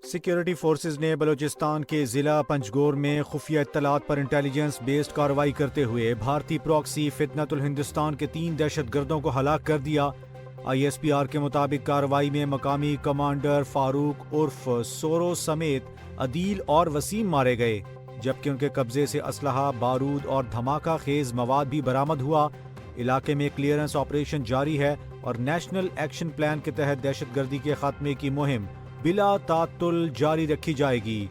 Security forces نے بلوچستان کے ضلع پنجگور میں خفیہ اطلاعات پر انٹیلیجنس بیسڈ کارروائی کرتے ہوئے بھارتی پراکسی فتنۃ الہندوستان کے 3 دہشت گردوں کو ہلاک کر دیا۔ ISPR کے مطابق کارروائی میں مقامی کمانڈر فاروق عرف سورو سمیت عدیل اور وسیم مارے گئے، جبکہ ان کے قبضے سے اسلحہ، بارود اور دھماکہ خیز مواد بھی برآمد ہوا۔ علاقے میں کلیئرنس آپریشن جاری ہے اور نیشنل ایکشن پلان کے تحت دہشت گردی کے خاتمے کی مہم بلا تعطل جاری رکھی جائے گی۔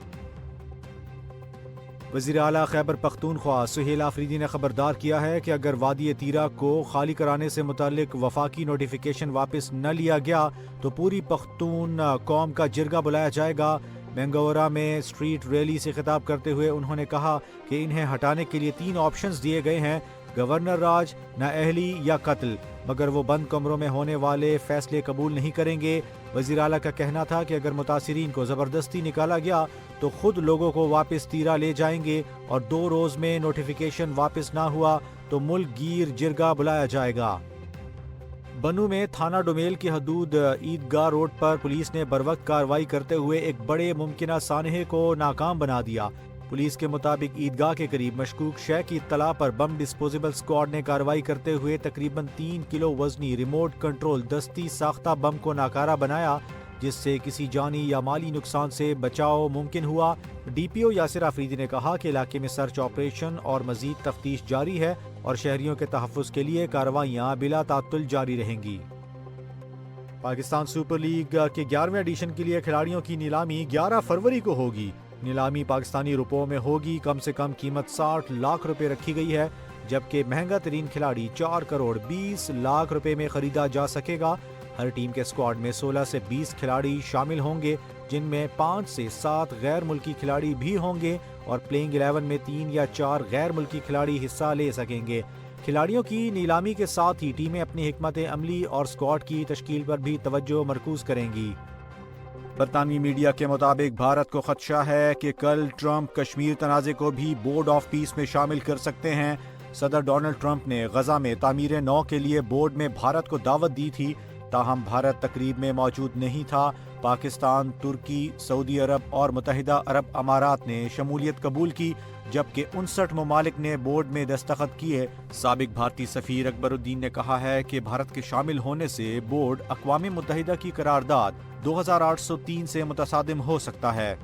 وزیر اعلیٰ خیبر پختونخوا سہیل آفریدی نے خبردار کیا ہے کہ اگر وادی تیرا کو خالی کرانے سے متعلق وفاقی نوٹیفیکیشن واپس نہ لیا گیا تو پوری پختون قوم کا جرگہ بلایا جائے گا۔ بنگورہ میں اسٹریٹ ریلی سے خطاب کرتے ہوئے انہوں نے کہا کہ انہیں ہٹانے کے لیے 3 آپشنز دیے گئے ہیں: گورنر راج، نااہلی یا قتل، مگر وہ بند کمروں میں ہونے والے فیصلے قبول نہیں کریں گے۔ وزیر اعلیٰ کا کہنا تھا کہ اگر متاثرین کو زبردستی نکالا گیا تو خود لوگوں کو واپس تیرا لے جائیں گے، اور 2 روز میں نوٹیفیکیشن واپس نہ ہوا تو ملک گیر جرگہ بلایا جائے گا۔ بنوں میں تھانہ ڈومیل کی حدود عیدگاہ روڈ پر پولیس نے بروقت کارروائی کرتے ہوئے ایک بڑے ممکنہ سانحے کو ناکام بنا دیا۔ پولیس کے مطابق عیدگاہ کے قریب مشکوک شے کی اطلاع پر بم ڈسپوزیبل اسکواڈ نے کارروائی کرتے ہوئے تقریباً 3 کلو وزنی ریموٹ کنٹرول دستی ساختہ بم کو ناکارہ بنایا، جس سے کسی جانی یا مالی نقصان سے بچاؤ ممکن ہوا۔ DPO یاسر آفریدی نے کہا کہ علاقے میں سرچ آپریشن اور مزید تفتیش جاری ہے اور شہریوں کے تحفظ کے لیے کارروائیاں بلا تعطل جاری رہیں گی۔ پاکستان سپر لیگ کے 11ویں ایڈیشن کے لیے کھلاڑیوں کی نیلامی 11 فروری کو ہوگی۔ نیلامی پاکستانی روپوں میں ہوگی۔ کم سے کم قیمت 60 لاکھ روپے رکھی گئی ہے، جبکہ مہنگا ترین کھلاڑی 4 کروڑ 20 لاکھ روپے میں خریدا جا سکے گا۔ ہر ٹیم کے اسکواڈ میں 16 سے 20 کھلاڑی شامل ہوں گے، جن میں 5 سے 7 غیر ملکی کھلاڑی بھی ہوں گے، اور پلینگ 11 میں 3 یا 4 غیر ملکی کھلاڑی حصہ لے سکیں گے۔ کھلاڑیوں کی نیلامی کے ساتھ ہی ٹیمیں اپنی حکمت عملی اور اسکواڈ کی تشکیل پر بھی توجہ مرکوز کریں گی۔ برطانوی میڈیا کے مطابق بھارت کو خدشہ ہے کہ کل ٹرمپ کشمیر تنازع کو بھی بورڈ آف پیس میں شامل کر سکتے ہیں۔ صدر ڈونلڈ ٹرمپ نے غزہ میں تعمیر نو کے لیے بورڈ میں بھارت کو دعوت دی تھی، تاہم بھارت تقریب میں موجود نہیں تھا۔ پاکستان، ترکی، سعودی عرب اور متحدہ عرب امارات نے شمولیت قبول کی، جبکہ 59 ممالک نے بورڈ میں دستخط کیے۔ سابق بھارتی سفیر اکبر الدین نے کہا ہے کہ بھارت کے شامل ہونے سے بورڈ اقوام متحدہ کی قرارداد 2803 سے متصادم ہو سکتا ہے۔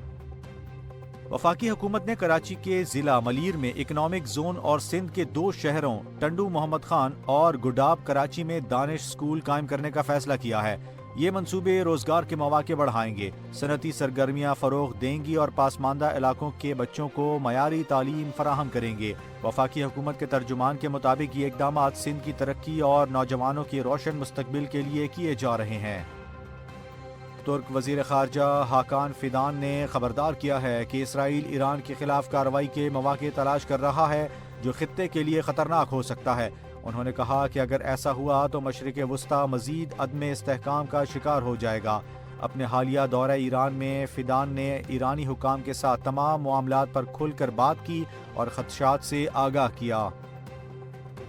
وفاقی حکومت نے کراچی کے ضلع ملیر میں اکنامک زون اور سندھ کے 2 شہروں ٹنڈو محمد خان اور گڈاب کراچی میں دانش اسکول قائم کرنے کا فیصلہ کیا ہے۔ یہ منصوبے روزگار کے مواقع بڑھائیں گے، صنعتی سرگرمیاں فروغ دیں گی اور پسماندہ علاقوں کے بچوں کو معیاری تعلیم فراہم کریں گے۔ وفاقی حکومت کے ترجمان کے مطابق یہ اقدامات سندھ کی ترقی اور نوجوانوں کے روشن مستقبل کے لیے کیے جا رہے ہیں۔ ترک وزیر خارجہ حاکان فیدان نے خبردار کیا ہے کہ اسرائیل ایران کے خلاف کارروائی کے مواقع تلاش کر رہا ہے جو خطے کے لیے خطرناک ہو سکتا ہے۔ انہوں نے کہا کہ اگر ایسا ہوا تو مشرق وسطیٰ مزید عدم استحکام کا شکار ہو جائے گا۔ اپنے حالیہ دورہ ایران میں فیدان نے ایرانی حکام کے ساتھ تمام معاملات پر کھل کر بات کی اور خدشات سے آگاہ کیا۔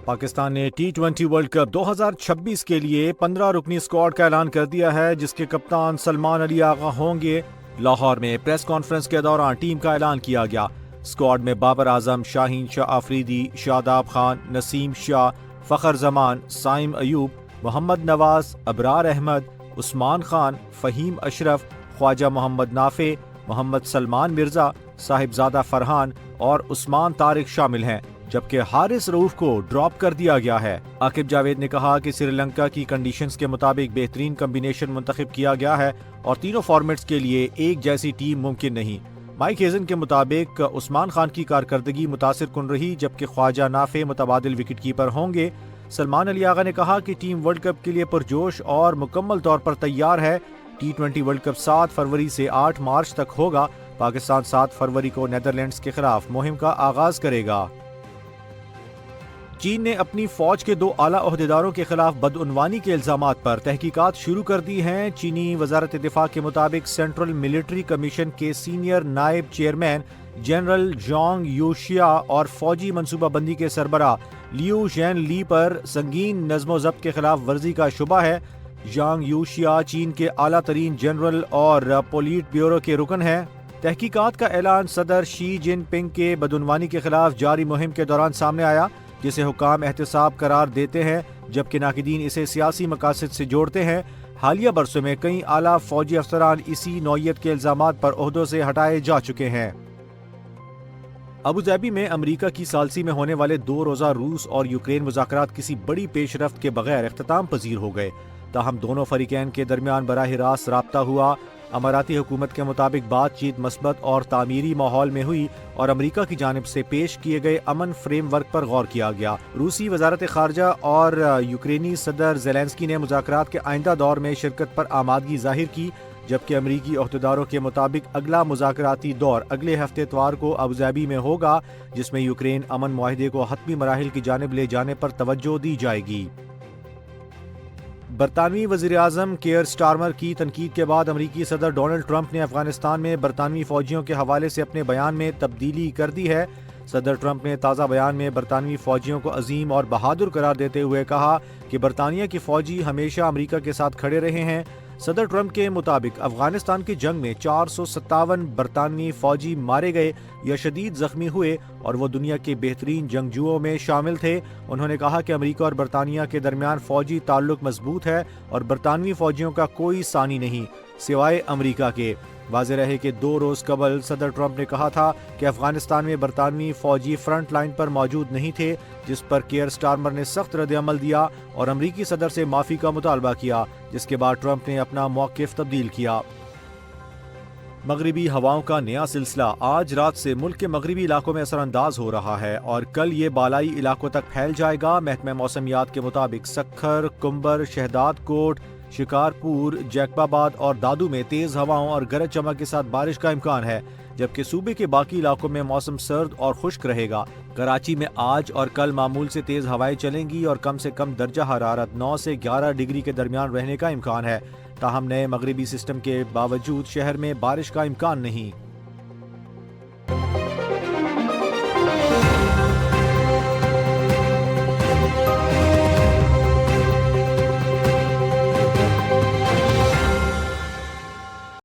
پاکستان نے T20 ورلڈ کپ 2026 کے لیے 15 رکنی اسکواڈ کا اعلان کر دیا ہے، جس کے کپتان سلمان علی آغا ہوں گے۔ لاہور میں پریس کانفرنس کے دوران ٹیم کا اعلان کیا گیا۔ اسکواڈ میں بابر اعظم، شاہین شاہ آفریدی، شاداب خان، نسیم شاہ، فخر زمان، سائم ایوب، محمد نواز، ابرار احمد، عثمان خان، فہیم اشرف، خواجہ محمد نافع، محمد سلمان مرزا، صاحبزادہ فرحان اور عثمان طارق شامل ہیں، جبکہ حارث رؤوف کو ڈراپ کر دیا گیا ہے۔ عاقب جاوید نے کہا کہ سری لنکا کی کنڈیشنز کے مطابق بہترین کمبینیشن منتخب کیا گیا ہے اور تینوں فارمیٹس کے لیے ایک جیسی ٹیم ممکن نہیں۔ مائک ہیزن کے مطابق عثمان خان کی کارکردگی متاثر کن رہی، جبکہ خواجہ نافع متبادل وکٹ کیپر ہوں گے۔ سلمان علی آغا نے کہا کہ ٹیم ورلڈ کپ کے لیے پرجوش اور مکمل طور پر تیار ہے۔ T20 ورلڈ کپ 7 فروری سے 8 مارچ تک ہوگا۔ پاکستان 7 فروری کو نیدرلینڈز کے خلاف مہم کا آغاز کرے گا۔ چین نے اپنی فوج کے 2 اعلیٰ عہدیداروں کے خلاف بدعنوانی کے الزامات پر تحقیقات شروع کر دی ہیں۔ چینی وزارت دفاع کے مطابق سینٹرل ملٹری کمیشن کے سینئر نائب چیئرمین جنرل جانگ یوشیا اور فوجی منصوبہ بندی کے سربراہ لیو ژین لی پر سنگین نظم و ضبط کے خلاف ورزی کا شبہ ہے۔ یانگ یوشیا چین کے اعلیٰ ترین جنرل اور پولیٹ بیورو کے رکن ہیں۔ تحقیقات کا اعلان صدر شی جن پنگ کے بدعنوانی کے خلاف جاری مہم کے دوران سامنے آیا، جسے حکام احتساب قرار دیتے ہیں جبکہ ناقدین اسے سیاسی مقاصد سے جوڑتے ہیں۔ حالیہ برسوں میں کئی اعلیٰ فوجی افسران اسی نوعیت کے الزامات پر عہدوں سے ہٹائے جا چکے ہیں۔ ابوظہبی میں امریکہ کی ثالثی میں ہونے والے 2 روزہ روس اور یوکرین مذاکرات کسی بڑی پیش رفت کے بغیر اختتام پذیر ہو گئے، تاہم دونوں فریقین کے درمیان براہ راست رابطہ ہوا۔ اماراتی حکومت کے مطابق بات چیت مثبت اور تعمیری ماحول میں ہوئی اور امریکہ کی جانب سے پیش کیے گئے امن فریم ورک پر غور کیا گیا۔ روسی وزارت خارجہ اور یوکرینی صدر زیلنسکی نے مذاکرات کے آئندہ دور میں شرکت پر آمادگی ظاہر کی، جبکہ امریکی عہدیداروں کے مطابق اگلا مذاکراتی دور اگلے ہفتے اتوار کو ابوظہبی میں ہوگا، جس میں یوکرین امن معاہدے کو حتمی مراحل کی جانب لے جانے پر توجہ دی جائے گی۔ برطانوی وزیراعظم کیئر سٹارمر کی تنقید کے بعد امریکی صدر ڈونلڈ ٹرمپ نے افغانستان میں برطانوی فوجیوں کے حوالے سے اپنے بیان میں تبدیلی کر دی ہے۔ صدر ٹرمپ نے تازہ بیان میں برطانوی فوجیوں کو عظیم اور بہادر قرار دیتے ہوئے کہا کہ برطانیہ کے فوجی ہمیشہ امریکہ کے ساتھ کھڑے رہے ہیں۔ صدر ٹرمپ کے مطابق افغانستان کی جنگ میں 457 برطانوی فوجی مارے گئے یا شدید زخمی ہوئے اور وہ دنیا کے بہترین جنگجوؤں میں شامل تھے۔ انہوں نے کہا کہ امریکہ اور برطانیہ کے درمیان فوجی تعلق مضبوط ہے اور برطانوی فوجیوں کا کوئی ثانی نہیں سوائے امریکہ کے۔ واضح رہے کہ 2 روز قبل صدر ٹرمپ نے کہا تھا کہ افغانستان میں برطانوی فوجی فرنٹ لائن پر موجود نہیں تھے، جس پر کیئر سٹارمر نے سخت رد عمل دیا اور امریکی صدر سے معافی کا مطالبہ کیا، جس کے بعد ٹرمپ نے اپنا موقف تبدیل کیا۔ مغربی ہواؤں کا نیا سلسلہ آج رات سے ملک کے مغربی علاقوں میں اثر انداز ہو رہا ہے اور کل یہ بالائی علاقوں تک پھیل جائے گا۔ محکمہ موسمیات کے مطابق سکھر، کمبر، شہداد کوٹ، شکارپور، جیکب آباد اور دادو میں تیز ہواؤں اور گرج چمک کے ساتھ بارش کا امکان ہے، جبکہ صوبے کے باقی علاقوں میں موسم سرد اور خشک رہے گا۔ کراچی میں آج اور کل معمول سے تیز ہوائیں چلیں گی اور کم سے کم درجہ حرارت 9 سے 11 ڈگری کے درمیان رہنے کا امکان ہے، تاہم نئے مغربی سسٹم کے باوجود شہر میں بارش کا امکان نہیں۔